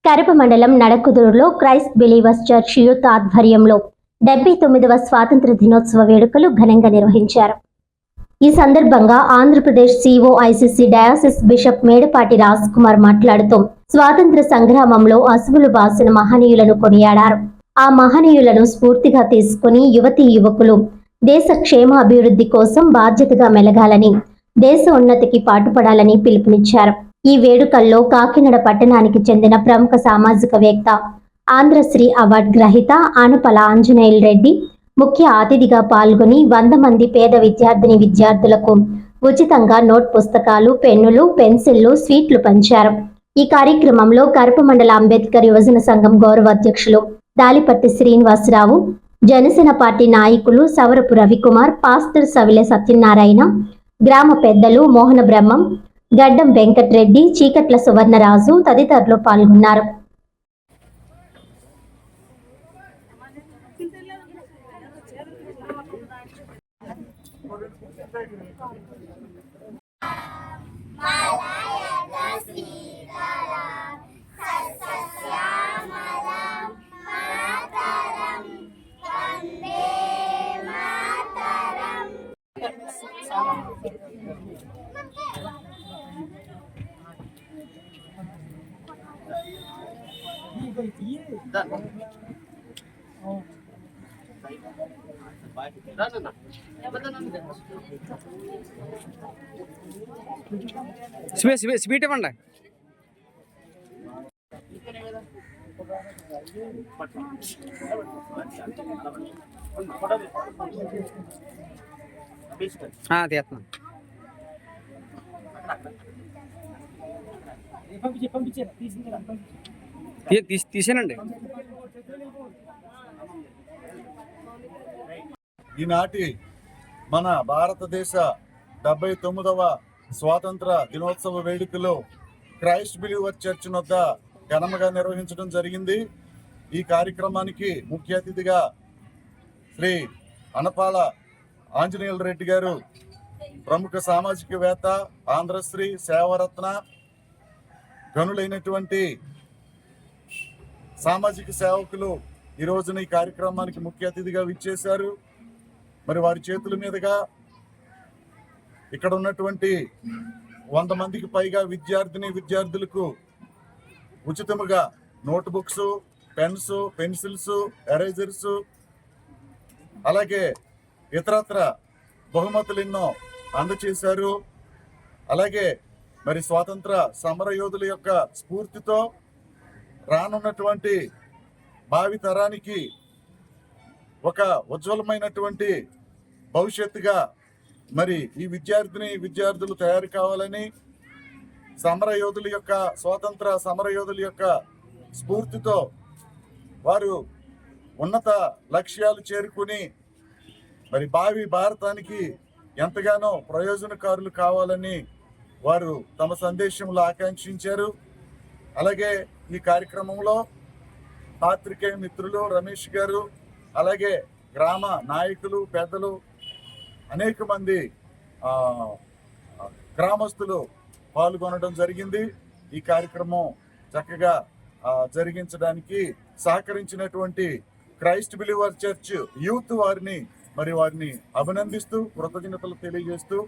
కరప మండలం నడకుదురులో Christ believers church youth ఆధ్వర్యంలో 79వ స్వాతంత్ర దినోత్సవ వేడుకలు ఘనంగా నిర్వహించారు. ఈ సందర్భంగా ఆంధ్రప్రదేశ్ సిఓఐసిసి డయాసిస్ బిషప్ మేడపాటి రాజ్ కుమార్ మాట్లాడుతూ స్వాతంత్ర సంగ్రామంలో అసువులు బాసిన మహనీయులను కొనియాడారు. ఆ మహనీయులను స్ఫూర్తిగా తీసుకుని యువతీ యువకులు దేశ క్షేమాభివృద్ధి కోసం బాధ్యతగా మెలగాలని, దేశ ఉన్నతికి పాటుపడాలని పిలుపునిచ్చారు. ఈ వేడుకల్లో కాకినాడ పట్టణానికి చెందిన ప్రముఖ సామాజికవేత్త, ఆంధ్రశ్రీ అవార్డు గ్రహీత ఆనపల ఆంజనేయులు రెడ్డి ముఖ్య అతిథిగా పాల్గొని 100 మంది పేద విద్యార్థులకు ఉచితంగా నోట్ పుస్తకాలు, పెన్నులు, పెన్సిళ్లు, స్వీట్లు పంచారు. ఈ కార్యక్రమంలో కరప మండల అంబేద్కర్ యువజన సంఘం గౌరవ అధ్యక్షులు దాలిపట్టి శ్రీనివాసరావు, జనసేన పార్టీ నాయకులు సవరపు రవికుమార్, పాస్టర్ సవిలే సత్యనారాయణ, గ్రామ పెద్దలు మోహన బ్రహ్మం, గడ్డం వెంకట్రెడ్డి, చీకట్ల సువర్ణరాజు తదితరులు పాల్గొన్నారు. స్వీట్ ఇవ్వండి. తీస్తున్నాం. తీసానండి. ఈనాటి మన భారతదేశ 79వ స్వాతంత్ర దినోత్సవ వేడుకలు క్రైస్ట్ బిలీవర్ చర్చ్ వద్ద ఘనంగా నిర్వహించడం జరిగింది. ఈ కార్యక్రమానికి ముఖ్య అతిథిగా శ్రీ అనపాల ఆంజనేయులు రెడ్డి గారు, ప్రముఖ సామాజికవేత్త, ఆంధ్రశ్రీ, సేవరత్న, గనులైనటువంటి సామాజిక సేవకులు ఈ రోజున ఈ కార్యక్రమానికి ముఖ్య అతిథిగా విచ్చేశారు. మరి వారి చేతుల మీదుగా ఇక్కడ ఉన్నటువంటి 100 మందికి పైగా విద్యార్థులకు ఉచితముగా నోట్బుక్స్, పెన్స్, పెన్సిల్స్, ఎరేజర్స్, అలాగే ఇతరత్ర బహుమతులు ఎన్నో అందజేశారు. అలాగే మరి స్వాతంత్ర సమరయోధుల యొక్క స్ఫూర్తితో రానున్నటువంటి భావి తరానికి ఒక ఉజ్వలమైనటువంటి భవిష్యత్తుగా మరి ఈ విద్యార్థులు తయారు కావాలని, స్వాతంత్ర సమరయోధుల యొక్క స్ఫూర్తితో వారు ఉన్నత లక్ష్యాలు చేరుకుని మరి భావి భారతానికి ఎంతగానో ప్రయోజనకారులు కావాలని వారు తమ సందేశంలో ఆకాంక్షించారు. అలాగే ఈ కార్యక్రమంలో పాత్రికేయ మిత్రులు రమేష్ గారు, అలాగే గ్రామ నాయకులు, పెద్దలు, అనేక మంది గ్రామస్తులు పాల్గొనడం జరిగింది. ఈ కార్యక్రమం చక్కగా జరిగించడానికి సహకరించినటువంటి క్రైస్ట్ బిలీవర్ చర్చ్ యూత్ వారిని అభినందిస్తూ, కృతజ్ఞతలు తెలియజేస్తూ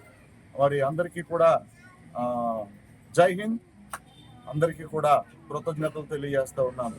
వారి అందరికీ కూడా జై హింద్, అందరికీ కూడా కృతజ్ఞతలు తెలియజేస్తూ ఉన్నాను.